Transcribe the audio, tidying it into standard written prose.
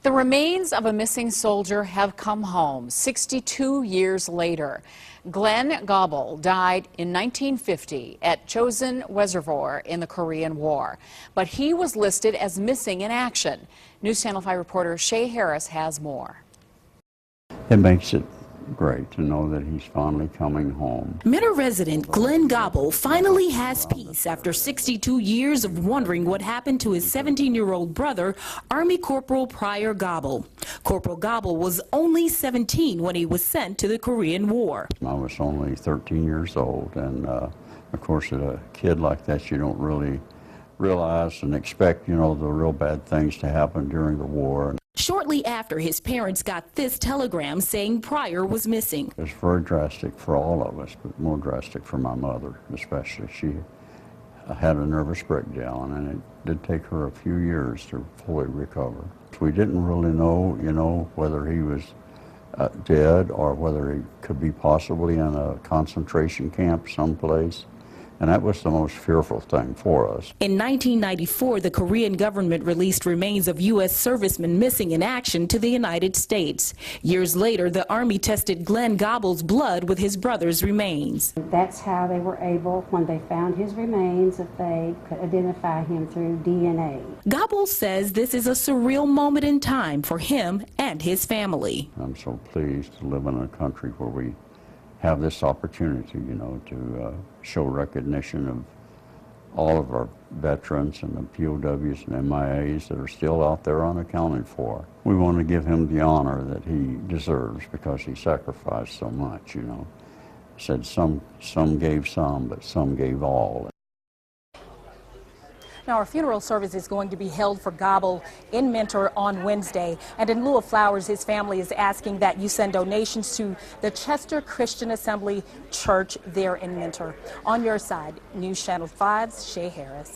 The remains of a missing soldier have come home 62 years later. Glenn Gobble died in 1950 at Chosin Reservoir in the Korean War, but he was listed as missing in action. News Channel 5 reporter Shay Harris has more. It makes it great to know that he's finally coming home. Mentor resident Glenn Gobble finally has peace after 62 years of wondering what happened to his 17-year-old brother, Army Corporal Pryor Gobble. Corporal Gobble was only 17 when he was sent to the Korean War. I was only 13 years old, and of course, at a kid like that, you don't really realize and expect, the real bad things to happen during the war. Shortly after, his parents got this telegram saying Pryor was missing. It was very drastic for all of us, but more drastic for my mother, especially. She had a nervous breakdown, and it did take her a few years to fully recover. We didn't really know, whether he was dead or whether he could be possibly in a concentration camp someplace. And that was the most fearful thing for us. In 1994, the Korean government released remains of U.S. servicemen missing in action to the United States. Years later, the Army tested Glenn Gobble's blood with his brother's remains. That's how they were able, when they found his remains, that they could identify him through DNA. Gobble says this is a surreal moment in time for him and his family. I'm so pleased to live in a country where we have this opportunity, to show recognition of all of our veterans and the POWs and MIAs that are still out there unaccounted for. We want to give him the honor that he deserves because he sacrificed so much, Said some gave some, but some gave all. Now, our funeral service is going to be held for Gobble in Mentor on Wednesday. And in lieu of flowers, his family is asking that you send donations to the Chester Christian Assembly Church there in Mentor. On your side, News Channel 5's Shay Harris.